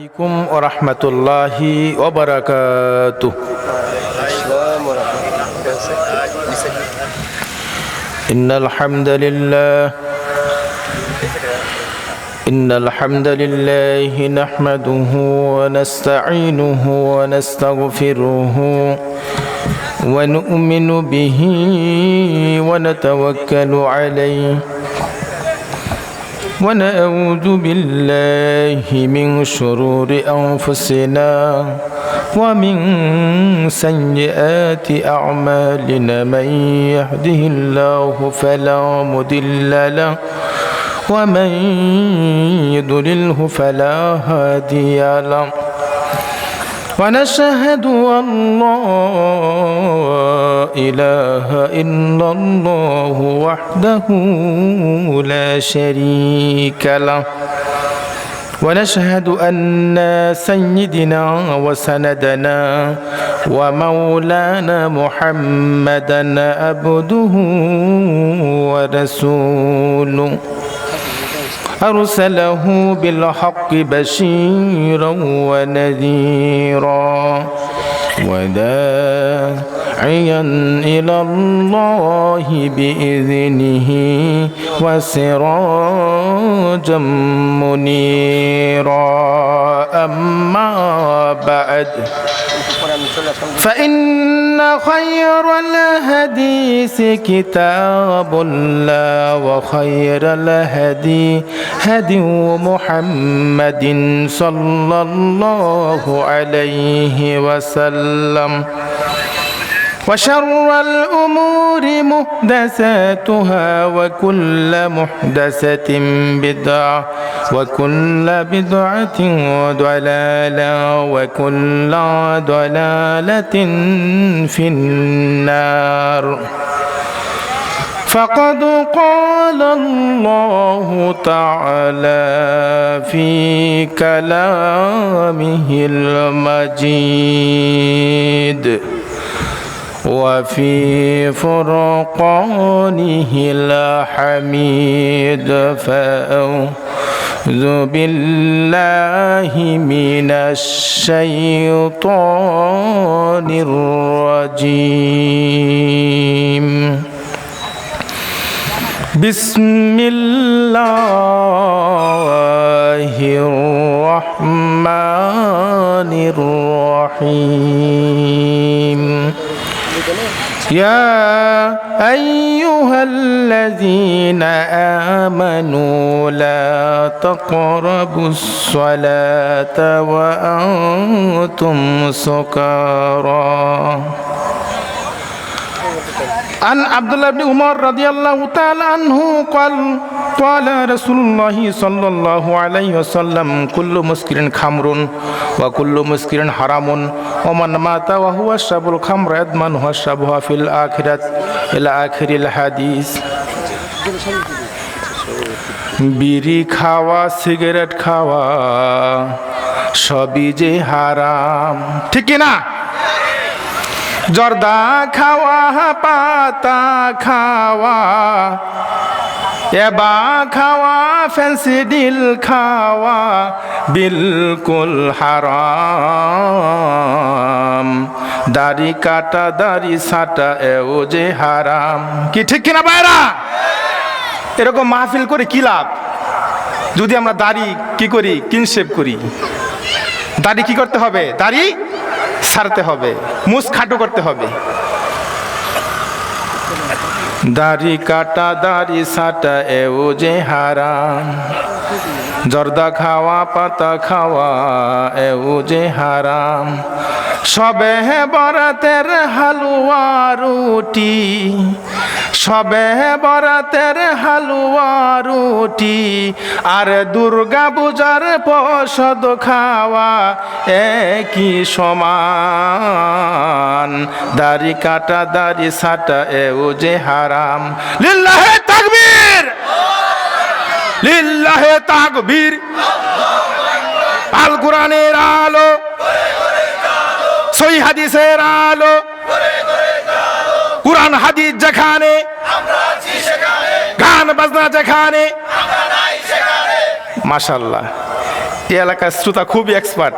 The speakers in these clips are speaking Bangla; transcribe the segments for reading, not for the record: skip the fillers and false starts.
عليكم ورحمة الله وبركاته. إن الحمد لله نحمده ونستعينه ونستغفره ونؤمن به ونتوكل عليه ونعوذ بالله من شرور أنفسنا ومن سيئات أعمالنا من يهده الله فلا مضل له ومن يضلله فلا هادي له ونشهد أن لا إله إلا الله وحده لا شريك له ونشهد أن سيدنا وسندنا ومولانا محمدا عبده ورسوله أرسله بالحق بشيرا ونذيرا وداعيا إلى الله بإذنه وسراجا منيرا أما بعد فإن خير الحديث كتاب الله وخير الهدي هدي محمد صلى الله عليه وسلم وشر الأمور محدثاتها وكل محدثة بدعة وكل بدعة ضلالة وكل ضلالة في النار فقد قال الله تعالى في كلامه المجيد وفي فرقانه الحميد فأعوذ بالله من الشيطان الرجيم بسم الله الرحمن الرحيم يا أيها الذين آمنوا لا تقربوا الصلاة وأنتم سكارى عن عبد الله بن عمر رضي الله تعالى عنه قال رسول الله صلى الله عليه وسلم كل مسكر خمر وكل مسكر حرام ومن مات وهو يشرب الخمر يضمنه يشربها في الآخرة إلى آخر الحديث বিড়ি খাওয়া সিগারেট খাওয়া সবই যে হারাম ঠিক কি না জর্দা খাওয়া পাতা খাওয়া এবা খাওয়া ফেন্সিডিল খাওয়া বিলকুল হারাম দাড়ি কাটা দাড়ি ছাটা এও যে হারাম কি ঠিক কিনা ভাইরা এরকম মাহফিল করে কি লাভ যদি আমরা দাড়ি কি করি ক্লিন করি দাড়ি কি করতে হবে দাড়ি ছাড়তে হবে মুছ খাটো করতে হবে দাড়ি কাটা দাড়ি ছাটা এও যে হারাম জর্দা খাওয়া পাতা খাওয়া এও যে হারাম সবে বরাতের হালুয়া রুটি সবে বরাতের হালুয়া রুটি আর দুর্গা পূজার প্রসাদ খাওয়া একই সমান দাড়ি কাটা দাড়ি ছাটা এও যে হারাম লিল্লাহে তাকবীর লিল্লাহে তাকবীর আল কোরআনের আলো সহিহ হাদিসের আলো কোরআন হাদিস যেখানে গান বাজনা যেখানে মাশাআল্লাহ এই এলাকার শ্রোতা খুবই এক্সপার্ট,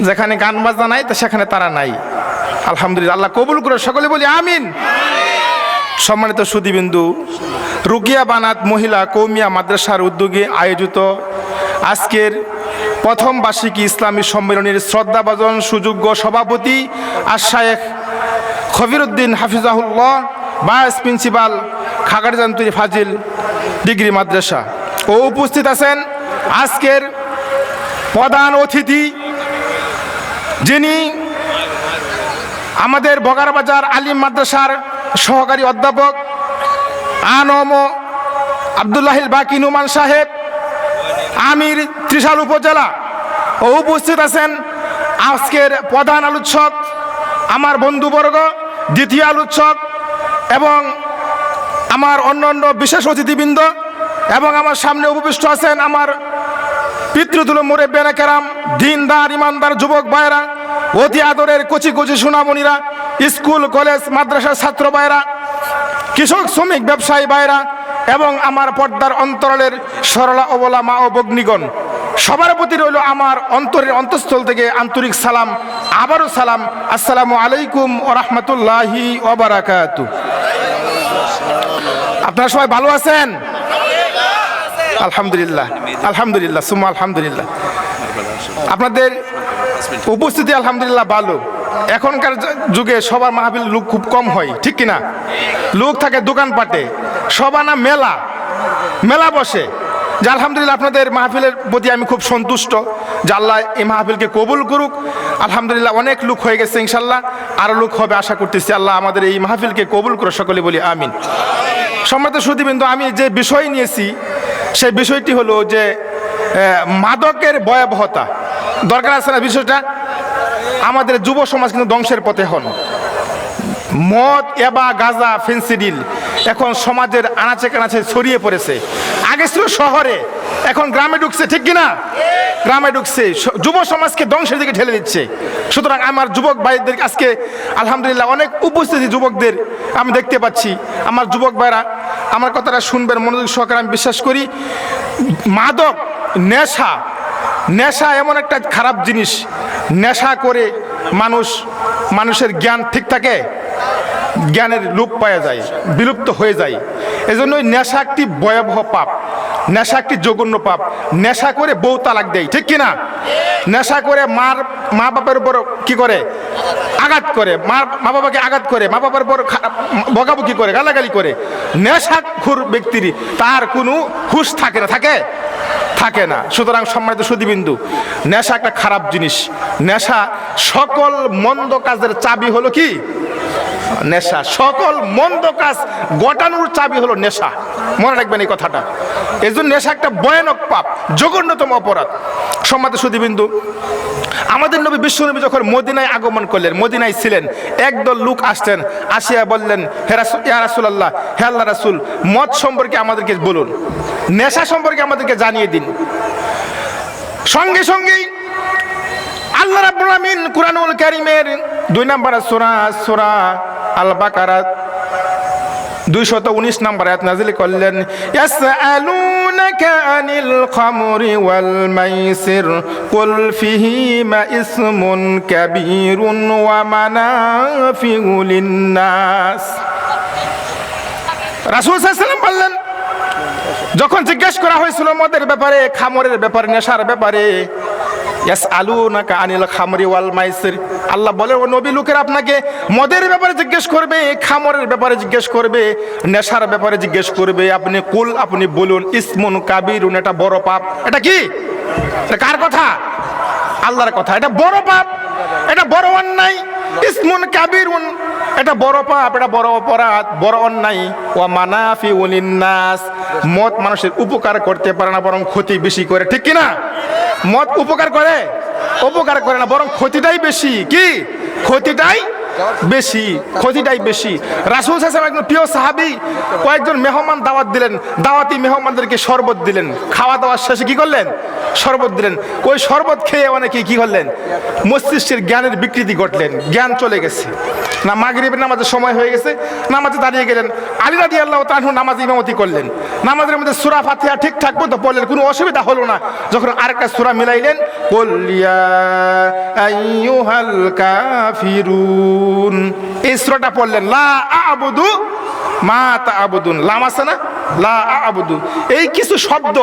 যেখানে গান বাজনা নাই তো সেখানে তারা নাই। আলহামদুলিল্লাহ, আল্লাহ কবুল করে সকলে বলি আমিন। সম্মানিত সুধীবিন্দু, রুকিয়া বানাত মহিলা কৌমিয়া মাদ্রাসার উদ্যোগে আয়োজিত আজকের প্রথম বার্ষিকী ইসলামী সম্মেলনের শ্রদ্ধাভাজন সুযোগ্য সভাপতি শায়েখ খবিরউদ্দিন হাফিজাহুল্লাহ, ভাইস প্রিন্সিপাল খাগড়াজান্তুরি ফাজিল ডিগ্রি মাদ্রাসা ও উপস্থিত আছেন আজকের প্রধান অতিথি, যিনি আমাদের বগারবাজার আলিম মাদ্রাসার সহকারী অধ্যাপক আনম আব্দুল্লাহিল বাকি নুমান সাহেব, আমির ত্রিশাল উপজেলা। ও উপস্থিত আছেন আজকের প্রধান আলোচক আমার বন্ধুবর্গ, দ্বিতীয় আলোচক এবং আমার অন্যান্য বিশেষ অতিথিবৃন্দ, এবং আমার সামনে উপবিষ্ট আছেন আমার পিতৃতুল্য মুরব্বিয়ানে কেরাম, দিনদার ইমানদার যুবক ভাইরা, অতি আদরের কচি কচি সোনামণিরা, স্কুল কলেজ মাদ্রাসার ছাত্র ভাইরা, কৃষক শ্রমিক ব্যবসায়ী ভাইরা এবং আমার পর্দার অন্তরালের সরলা অবলা মা ও ভগ্নীগণ, সবার প্রতি রইল আমার অন্তরের অন্তঃস্থল থেকে আন্তরিক সালাম, আবারও সালাম। আসসালামু আলাইকুম ওয়া রাহমাতুল্লাহি ওয়া বারাকাতুহু। আপনারা সবাই ভালো আছেন? আলহামদুলিল্লাহ, আলহামদুলিল্লাহ, সুম্মা আলহামদুলিল্লাহ। আপনাদের উপস্থিতি আলহামদুলিল্লাহ ভালো। এখনকার যুগে সবার মাহফিল লোক খুব কম হয়, ঠিক কিনা? লোক থাকে দোকানপাটে, সবার না মেলা মেলা বসে। যে আলহামদুলিল্লাহ আপনাদের মাহফিলের প্রতি আমি খুব সন্তুষ্ট, যে আল্লাহ এই মাহফিলকে কবুল করুক। আলহামদুলিল্লাহ অনেক লোক হয়ে গেছে, ইনশাল্লাহ আরও লোক হবে আশা করতেছি। আল্লাহ আমাদের এই মাহফিলকে কবুল করে সকলে বলি আমিন। সম্মানিত সুধীবৃন্দ, আমি যে বিষয় নিয়েছি সেই বিষয়টি হলো যে মাদকের ভয়াবহতা। দরকার আছে না বিষয়টা? আমাদের যুব সমাজ কিন্তু ধ্বংসের পথে হন। মদ, এবা, গাঁজা, ফেন্সিডিল এখন সমাজের আনাচে কানাচে ছড়িয়ে পড়েছে। আগে ছিল শহরে, এখন গ্রামে ঢুকছে, ঠিক কিনা? গ্রামে ঢুকছে, যুব সমাজকে ধ্বংসের দিকে ঠেলে দিচ্ছে। সুতরাং আমার যুবক ভাইদের আজকে আলহামদুলিল্লাহ অনেক উপস্থিতি যুবকদের আমি দেখতে পাচ্ছি। আমার যুবক ভাইরা আমার কথাটা শুনবেন মনোযোগ সহকারে, আমি বিশ্বাস করি। মাদক, নেশা, নেশা এমন একটা খারাপ জিনিস। নেশা করে মানুষের জ্ঞান ঠিক থাকে, জ্ঞানের লোপ পাওয়া যায়, বিলুপ্ত হয়ে যায়। এজন্যই নেশা একটি ভয়াবহ পাপ, নেশা একটি জঘন্য পাপ। নেশা করে বউ তালাক দেয়, ঠিক কিনা? নেশা করে মা বাবার উপর কি করে? আঘাত করে, মা বাবাকে আঘাত করে, মা বাবার উপর বকাবকি করে, গালাগালি করে। নেশাখোর ব্যক্তির তার কোনো হুঁশ থাকে না, থাকে না। সুতরাং সম্মানিত সুধীবিন্দু, নেশা একটা খারাপ জিনিস। নেশা সকল মন্দ কাজের চাবি হলো কি? নেশা। সকল মন্দ কাজ ঘটানোর চাবি হলো নেশা। মনে রাখবেন এই কথাটা। এই জন্য নেশা একটা ভয়ানক পাপ, জঘন্যতম অপরাধ। সম্মানিত সুধীবিন্দু, আমাদের নবী বিশ্বনবী যখন মদিনায় আগমন করলেন, মদিনায় ছিলেন, একদল লোক আসতেন, আসিয়া বললেন, ইয়া রাসূলুল্লাহ, হে আল্লাহ রাসূল, মদ সম্পর্কে আমাদেরকে বলুন, নেশা সম্পর্কে আমাদেরকে জানিয়ে দিন। সঙ্গে সঙ্গেই আল্লাহ রাব্বুল আমিন কুরআনুল কারীমের 2 নম্বর সূরা আল বাকারা 219 নম্বর আয়াত নাযিল করলেন, ইয়াসআলুনাকা আনিল খামরি ওয়াল মাইসির কুল ফিহিমা ইসমুন কাবীরুন ওয়া মানাফিউ লিন-নাস। রাসূল সাল্লাল্লাহু আলাইহি ওয়াসাল্লাম বললেন, যখন জিজ্ঞেস করা হয়েছিল মদের ব্যাপারে, খামরের ব্যাপারে, নেশার ব্যাপারে, ইয়াসআলুনাকা আনিল খামরি ওয়াল মাইসির, আল্লাহ বলে ও নবী, লোকেরা আপনাকে মদের ব্যাপারে জিজ্ঞেস করবে, খামরের ব্যাপারে জিজ্ঞেস করবে, নেশার ব্যাপারে জিজ্ঞেস করবে। আপনি বলুন, ইসমুন কাবীরুন, এটা বড় পাপ। এটা কি? এটা কার কথা? আল্লাহর কথা। এটা বড় পাপ, এটা বড় অন্যায়। ইসমুন কাবীরুন, এটা বড় পাপ, এটা বড় অপরাধ, বড় অন্যায়। ওয়া মানাফিউ লিন-নাস, মদ মানুষের উপকার করতে পারে না, বরং ক্ষতি বেশি করে, ঠিক কিনা? মদ উপকার করে? উপকার করে না, বরং ক্ষতিটাই বেশি। কি? ক্ষতিটাই বেশি, ক্ষতিটাই বেশি। রাসূল সাল্লাল্লাহু আলাইহি ওয়াসাল্লাম একজন প্রিয় সাহাবী কয়েকজন মেহমান দাওয়াত দিলেন, দাওয়াতি মেহমানদেরকে শরবত দিলেন, খাওয়া দাওয়ার শেষে কি করলেন? শরবত দিলেন। ওই শরবত খেয়ে অনেকে কি করলেন? মস্তিষ্কের জ্ঞানের বিকৃতি ঘটলেন, জ্ঞান চলে গেছে। না মাগরিবের নামাজের সময় হয়ে গেছে, নামাজে দাঁড়িয়ে গেলেন। আলী রাদিয়াল্লাহু তাআলা আনহু নামাজ ইমামতি করলেন, নামাজের মধ্যে সূরা ফাতিহা ঠিকঠাক মতো পড়লেন, কোনো অসুবিধা হলো না। যখন আরেকটা সূরা মিলাইলেন, কুল ইয়া আইয়ুহাল কাফিরুন, এই সূরাটা পড়লেন, লা আ'বুদু মা তা'বুদুন, লাম আছে না, লা আ'বুদু, এই কিছু শব্দ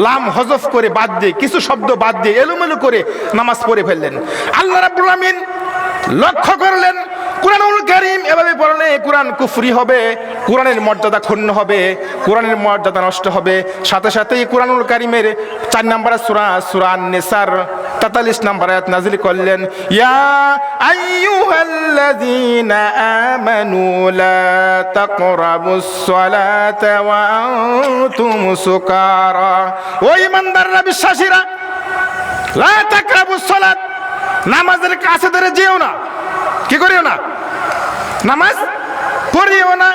লাম হযফ করে বাদ দিয়ে, কিছু শব্দ বাদ দিয়ে এলোমেলো করে নামাজ পড়ে ফেললেন। আল্লাহ রাব্বুল আমিন লক্ষ্য করলেন কুরআনুল কারীম এভাবে পড়লে কুরআন কুফরি হবে, কুরআনের মর্যাদা ক্ষুণ্ণ হবে, কুরআনের মর্যাদা নষ্ট হবে। সাথে সাথেই কুরআনুল কারীমের 4 নম্বর সূরা, সূরা আন-নিসার 43 নম্বর আয়াত নাযিল করলেন, ইয়া আইয়ুহাল্লাযীনা আমানু লা তাকরাবুস সালাতা ওয়া আনতুম সুকারা, ও ঈমানদাররা, বিশ্বাসীরা, লা তাকরাবুস সালাত, নামাজের কাছে ধরে যেও না। কি করিও না? নামাজ পড়িও না,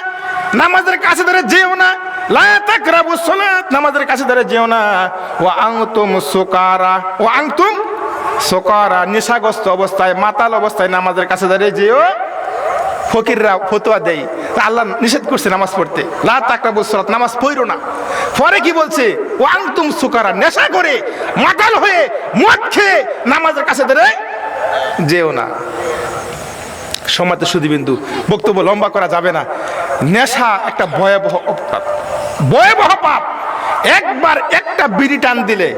নামাজের কাছে ধরে যেও না। লা তাকরাবুস সালাত, নামাজের কাছে ধরে যেও না। ওয়া আনতুম সুকারা, ওয়া আনতুম সুকারা, নেশাগ্রস্ত অবস্থায়, মাতাল অবস্থায় নামাজের কাছে ধরে যেও। ফকিররা ফতোয়া দেয়, আল্লাহ নিষেধ করছে নামাজ পড়তে, লা তাকরাবুস সালাত, নামাজ পড়ো না। পরে কি বলছে? ওয়া আনতুম সুকারা, নেশা করে মাতাল হয়ে মদ খেয়ে নামাজের কাছে ধরে যেও না। সম্মানিত সুধীবিন্দু, বক্তব্য লম্বা করা যাবে না। নেশা একটা ভয়াবহ অপরাধ, ভয়াবহ পাপ। একবার একটা বিড়ি টান দিলে,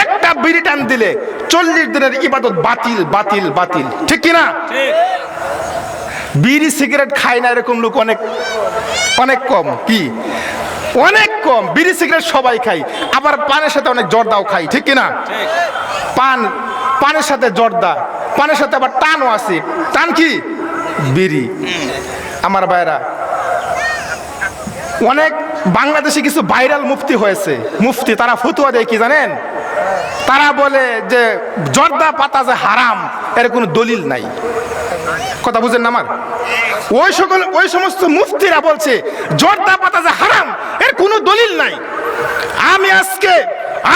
একটা বিড়ি টান দিলে 40 দিনের ইবাদত বাতিল, বাতিল, বাতিল। ঠিক কিনা? বিড়ি সিগারেট খায় না এরকম লোক অনেক অনেক কম। কি? অনেক কম। বিড়ি সিগারেট সবাই খায়, আবার পানের সাথে অনেক জর্দাও খায়। ঠিক কিনা? পানের সাথে জর্দা, পানের সাথে আবার টানও আছে। টান কি? বিড়ি। আমার ভাইরা, অনেক বাংলাদেশে কিছু ভাইরাল মুফতি হয়েছে, মুফতি, তারা ফতোয়া দেয় কি জানেন? তারা বলে যে জর্দা পাতা যে হারাম, এর কোনো দলিল নাই। কথা বুঝেন না আমার? ওই সমস্ত মুফতিরা বলছে জর্দা পাতা যে হারাম, এর কোনো দলিল নাই। আমি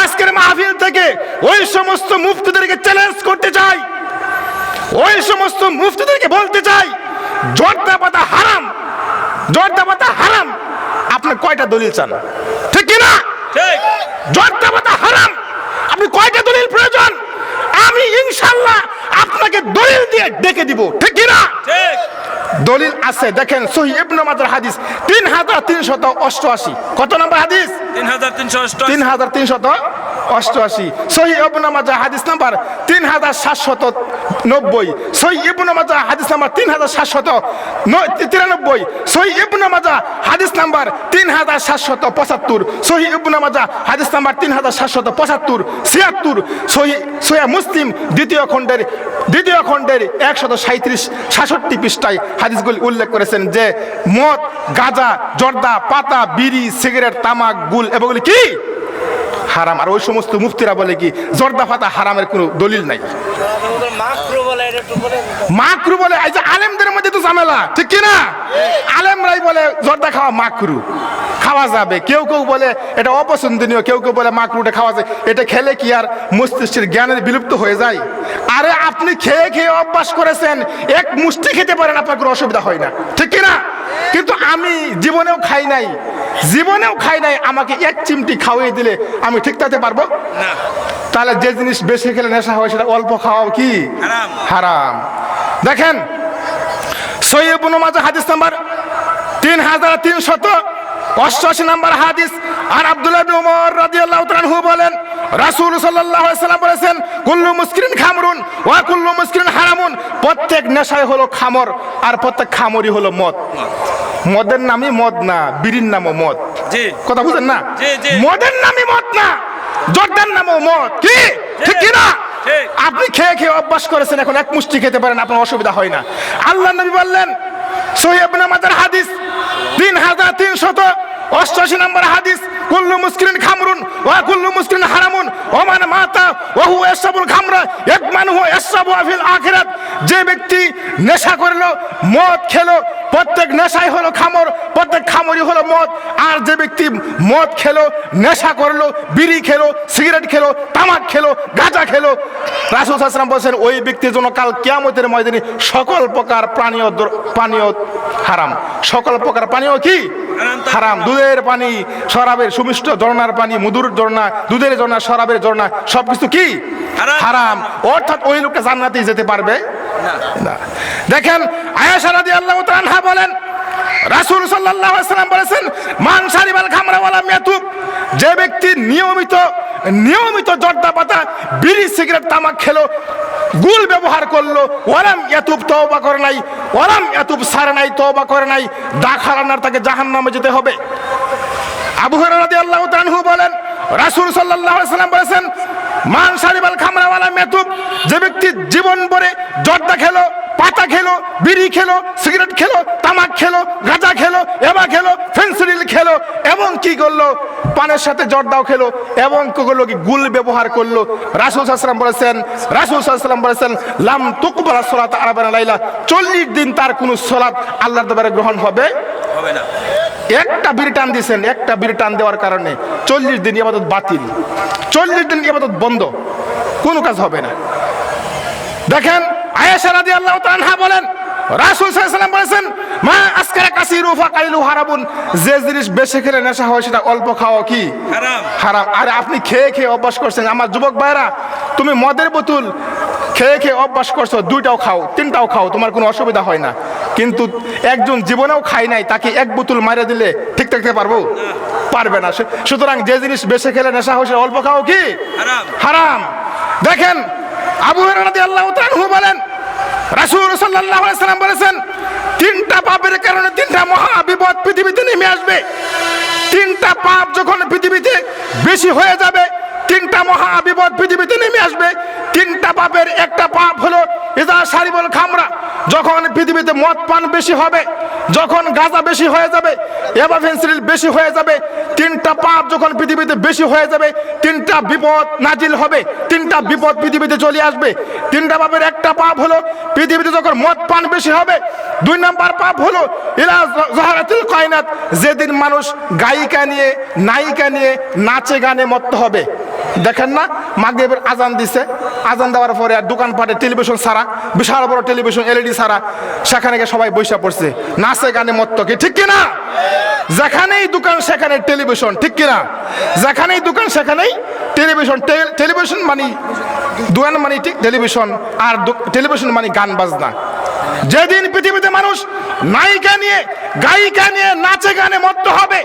আজকের মাহফিল থেকে ওই সমস্ত মুফতিদেরকে চ্যালেঞ্জ করতে চাই, ওই সমস্ত মুফতিদেরকে বলতে চাই, জর্দা পাতা হারাম, জর্দা পাতা হারাম। আপনি কয়টা দলিল চান? ঠিক কিনা? জর্দা পাতা হারাম, আপনি কয়টা দলিল প্রয়োজন? আমি ইনশাআল্লাহ আপনাকে দলিল দিয়ে ডেকে দিব। ঠিক কিনা? দলিল আছে, দেখেন সহিহ ইবনে মাজাহ হাদিস 3388। কত নম্বর হাদিস? 3388। সহিহ ইবনে মাজাহ হাদিস নাম্বার 3790। সহিহ ইবনে মাজাহ হাদিস নাম্বার 3793। সহিহ ইবনে মাজাহ হাদিস নাম্বার 3775। সহিহ ইবনে মাজাহ হাদিস নাম্বার 3775, 76। সহিহ মুসলিম দ্বিতীয় খণ্ডের 137-66 পৃষ্ঠায় হাদিসগুলি উল্লেখ করেছেন যে মদ, গাঁজা, জর্দা পাতা, বিড়ি, সিগারেট, তামাক, গুল এগুলি কি? হারাম। আর ওই সমস্ত মুফতিরা বলে কি জর্দা পাতা হারামের কোনো দলিল নাই। মাকরু বলে। এই যে আলেমদের মধ্যে তো ঝামেলা। ঠিক কিনা? আলেমরাই বলে জর্দা খাওয়া মাকরু, খাওয়া যাবে। কেউ কেউ বলে এটা অপছন্দনীয়, কেউ কেউ বলে মাকরুটা খাওয়া যায়। এটা খেলে কি আর মস্তিষ্কের জ্ঞানের বিলুপ্ত হয়ে যায়? আরে আপনি খেয়ে খেয়ে অভ্যাস করেছেন, এক মুষ্টি খেতে পারেন, আপনার কোনো অসুবিধা হয় না। ঠিক কিনা? কিন্তু আমি জীবনেও খাই নাই, জীবনেও খাই নাই। আমাকে এক চিমটি খাওয়িয়ে দিলে আমি ঠিক থাকতে পারবো না। তাহলে যে জিনিস বেশি খেলে নেশা হয় সেটা অল্প খাওয়াও কি? হারাম। দেখেন সহিহ ইবনে মাজাহ হাদিস নাম্বার 3388 নম্বর হাদিস। আর আব্দুল্লাহ ইবনে উমর রাদিয়াল্লাহু তাআলা আনহু বলেন, রাসূল সাল্লাল্লাহু আলাইহি ওয়াসাল্লাম বলেছেন, কুল্লু মুসকিরিন খামরুন ওয়া কুল্লু মুসকিরিন হারামুন। প্রত্যেক নেশাই হলো খামর, আর প্রত্যেক খামরই হলো মদ। মদের নামই মদ না, বিড়ির নামও মদ। কথা বুঝেন না? মদের নামই মদ না, জর্দার নামও মদ। কি? ঠিক কি না? আপনি খেয়ে খেয়ে অভ্যাস করেছেন, এখন এক মুষ্টি খেতে পারেন, আপনার অসুবিধা হয় না। আল্লাহর নবী বললেন, সহিহ ইবনে মাজাহ হাদিস 3388 নম্বর হাদিস, কুল্লু মুসকিরিন খামরুন ওয়া কুল্লু মুসকিরিন হারামুন ওয়া মান মাতা ওয়া হুয়া ইয়াশরাবুল খামরা ইয়াদমানুহু ইয়াশরাবু ফিল আখিরাত। যে ব্যক্তি নেশা করলো, মদ খেলো, প্রত্যেক নেশাই হলো খামর, প্রত্যেক খামরই হলো মদ। আর যে ব্যক্তি মদ খেলো, নেশা করলো, বিড়ি খেলো, সিগারেট খেলো, তামাক খেলো, গাঁজা খেলো, রাসূল সাল্লাল্লাহু আলাইহি ওয়াসাল্লাম বলেছেন ওই ব্যক্তির জন্য কাল কিয়ামতের ময়দানে সকল প্রকার পানীয় হারাম। সকল প্রকার পানীয় কি হারাম। দুধের পানি, শরাবের সুমিষ্ট ঝর্ণার পানি, মধুর ঝর্ণা, দুধের ঝর্ণা, শরাবের ঝর্ণা সবকিছু কি হারাম। অর্থাৎ ওই লোকটা জান্নাতে যেতে পারবে না। দেখেন আয়েশা রাদিয়াল্লাহু তাআলা আনহা বলেন রাসূল সাল্লাল্লাহু আলাইহি ওয়াসাল্লাম বলেছেন মান শারিবাল খামরা ওয়া লাম ইয়াতুব, যে ব্যক্তি নিয়মিত জর্দা পাতা, বিড়ি, সিগারেট, তামাক খেলো, গুল ব্যবহার করলো, ওয়ালাম ইয়াতুব তওবা করে নাই, ওয়ালাম ইয়াতুব সারে নাই, তওবা করে নাই, দাখালানার তাকে জাহান্নামে যেতে হবে। আবু হুরায়রা রাদিয়াল্লাহু তাআলা আনহু বলেন রাসূল সাল্লাল্লাহু আলাইহি ওয়াসাল্লাম বলেছেন মান শারিবাল খামরা ওয়া লাম ইয়াতুব, যে ব্যক্তি জীবন ভরে জর্দা খেলো, পাতা খেলো, বিড়ি খেলো, সিগারেট খেলো, তামাক খেলো, গাঁজা খেলো, এবা খেলো, ফেন্সিডিল খেলো, এবং কি করলো পানের সাথে জর্দাও খেলো, এবং কি করলো কি গুল ব্যবহার করলো, রাসূল সাল্লাল্লাহু আলাইহি ওয়াসাল্লাম বলেছেন লাম তুকবাল সালাত আরবানা লাইলা, 40 দিন তার কোনো সালাত আল্লাহর দরবারে গ্রহণ হবে না। একটা বিড়ি টান দিয়েছেন, একটা বিড়ি টান দেওয়ার কারণে 40 দিন ইবাদত বাতিল, 40 দিন ইবাদত বন্ধ, কোনো কাজ হবে না। দেখেন আয়েশা রাদিয়াল্লাহু তাআলা আনহা বলেন রাসূল সাল্লাল্লাহু আলাইহি ওয়াসাল্লাম বলেছেন মা আসকারা কাসীরু ফাকাইলু হারাবুন, যে জিনিস বেশি খেলে নেশা হয় সেটা অল্প খাওয়া কি হারাম। আরে আপনি খেয়ে খেয়ে অভ্যাস করছেন, আমার যুবক ভাইরা, তুমি মদের বোতল খেয়ে খেয়ে অভ্যাস করছো, 2টাও খাও, 3টাও খাও, তোমার কোনো অসুবিধা হয় না। কিন্তু একজন জীবনেও খায় নাই, তাকে এক বোতল মাইরে দিলে ঠিক থাকতে পারবে না। সুতরাং যে জিনিস বেশি খেলে নেশা হয় সেটা অল্প খাও কি হারাম। দেখেন আবু হুরায়রা রাদিয়াল্লাহু তাআলা আনহু বলেন রাসূল সাল্লাল্লাহু আলাইহি ওয়াসাল্লাম বলেছেন 3টা পাপের কারণে 3টা মহা বিপদ পৃথিবীতে নেমে আসবে। 3টা পাপ যখন পৃথিবীতে বেশি হয়ে যাবে, 3টা মহা বিপদ পৃথিবীতে নেমে আসবে। 3টা পাপের একটা পাপ হলো ইজা শারিবুল খামরা, যখন পৃথিবীতে মদ পান বেশি হবে, যখন গাঁজা বেশি হয়ে যাবে, এবা ফেন্সিডিল বেশি হয়ে যাবে, 3টা পাপ যখন পৃথিবীতে বেশি হয়ে যাবে, 3টা বিপদ নাজিল হবে, 3টা বিপদ পৃথিবীতে চলে আসবে। 3টা পাপের একটা পাপ হলো পৃথিবীতে যখন মদ পান বেশি হবে। 2 নাম্বার পাপ হলো ইলা যাহারাতুল কায়নাত, যেদিন মানুষ গায়িকা নিয়ে, নায়িকা নিয়ে নাচে গানে মত্ত হবে। দেখেন না মাগরিবের আজান দিছে, আজান দেওয়ার পরে আর দোকানপাটে টেলিভিশন ছাড়া, বিশাল বড় টেলিভিশন এলইডি ছাড়া, সেখানে গিয়ে সবাই বসে পড়ছে, নাচে গানে মত্ত, কি ঠিক কিনা? যেখানেই দোকান সেখানে টেলিভিশন, ঠিক কিনা? যেখানেই দোকান সেখানেই টেলিভিশন। টেলিভিশন মানে দোকান মানে ঠিক টেলিভিশন, আর টেলিভিশন মানে গান বাজনা। যেদিন পৃথিবীতে মানুষ নায়িকা নিয়ে, গায়িকা নিয়ে নাচে গানে মত্ত হবে,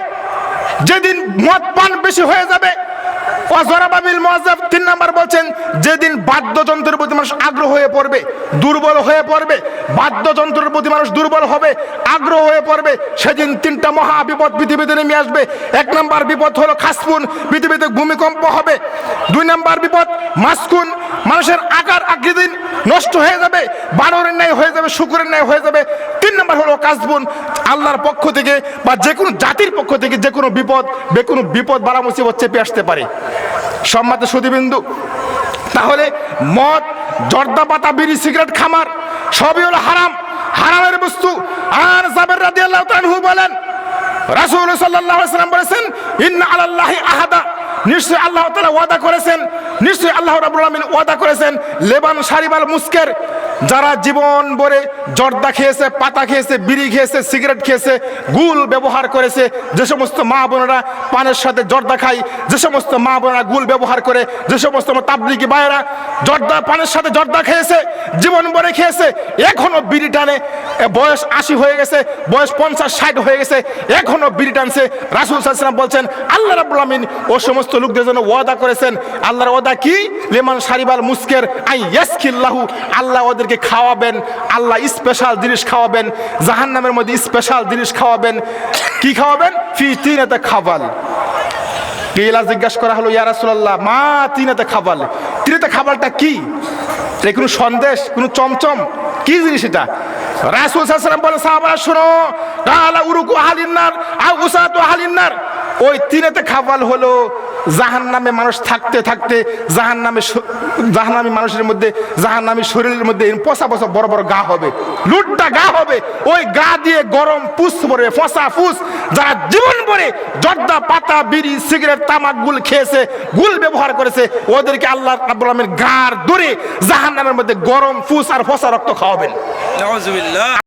যেদিন মদ পান বেশি হয়ে যাবে, 3 নাম্বার বলছেন যেদিন বাদ্যযন্ত্রের প্রতি মানুষ আগ্রহ হয়ে পড়বে, দুর্বল হয়ে পড়বে, বাদ্যযন্ত্রের প্রতি মানুষ দুর্বল হবে, আগ্রহ হয়ে পড়বে, সেদিন 3টা মহা বিপদ পৃথিবীতে নেমে আসবে। 1 নাম্বার বিপদ হলো খাসফুন, পৃথিবীতে ভূমিকম্প হবে। 2 নাম্বার বিপদ মাসকুন, মানুষের আকার আকৃতি নষ্ট হয়ে যাবে, বানরের ন্যায় হয়ে যাবে, শুকরের ন্যায় হয়ে যাবে। 3 নাম্বার হলো কাসবুন, আল্লাহর পক্ষ থেকে বা যে কোনো জাতির পক্ষ থেকে যে কোনো বিপদ বালা মুসিবত চেপে আসতে পারে। সম্মানিত সুধীবৃন্দু, তাহলে মদ, জর্দা পাতা, বিড়ি, সিগারেট, খামার সবই হলো হারাম, হারামের বস্তু। আর জাবের রাদিয়াল্লাহু তাআলা আনহু বলেন রাসূল সাল্লাল্লাহু আলাইহি ওয়াসাল্লাম বলেছেন ইন্না আলাল্লাহি আহাদা, নিশ্চয় আল্লাহ তাআলা ওয়াদা করেছেন, নিশ্চয় আল্লাহ রাব্বুল আলামিন ওয়াদা করেছেন লেবান শারিবাল মুস্কের, যারা জীবন ভরে জর্দা খেয়েছে, পাতা খেয়েছে, বিড়ি খেয়েছে, সিগারেট খেয়েছে, গুল ব্যবহার করেছে, যে সমস্ত মা বোনেরা পানের সাথে জর্দা খায়, যে সমস্ত মা বোনেরা গুল ব্যবহার করে, যে সমস্ত তাবলিগি ভাইয়েরা জর্দা পানের সাথে জর্দা খেয়েছে, জীবন ভরে খেয়েছে, এখনো বিড়ি টানে, বয়স 80 হয়ে গেছে, বয়স 50-60 হয়ে গেছে, এখনো বিড়ি টানছে। রাসূল সাল্লাল্লাহু আলাইহি ওয়াসাল্লাম বলছেন আল্লাহ রাব্বুল আলামিন ও সমস্ত লোকদের জন্য ওয়াদা করেছেন। আল্লাহর ওয়াদা কি? লিমান শারিবাল মুস্কের আই ইয়াসকিল্লাহু, আল্লাহ ওদেরকে খাওয়াবেন, আল্লাহ স্পেশাল জিনিস খাওয়াবেন, জাহান্নামের মধ্যে স্পেশাল জিনিস খাওয়াবেন। কি খাওয়াবেন? ফি তিনাতা খাবাল। কেলা জিজ্ঞাসা করা হলো ইয়া রাসূলুল্লাহ মা তিনাতা খাবাল, তিনাতা খাবালটা কি? এটা কোনো সন্দেশ, কোনো চমচম, কি জিনিস এটা? রাসূল সাল্লাল্লাহু আলাইহি ওয়াসাল্লাম বলেন সাহাবারা শোনো, কালা উরুকু আহলিন নার আও উসাতু আহলিন নার, ওই তিনেতে খাবাল হলো জাহান্নামে মানুষ থাকতে থাকতে জাহান্নামী মানুষের মধ্যে, জাহান্নামী শরীরের মধ্যে পচা পচা বড় বড় গা হবে, লুটটা গা হবে। ওই গা দিয়ে গরম পুষ পড়বে, ফসা ফুস। যারা জীবন ভরে জর্দা, পাতা, বিড়ি, সিগারেট, তামাক, গুল খেয়েছে, গুল ব্যবহার করেছে, ওদেরকে আল্লাহ রাব্বুল আলামিন গার ধরে জাহান্নামের মধ্যে গরম ফুস আর ফসা রক্ত খাওয়াবেন।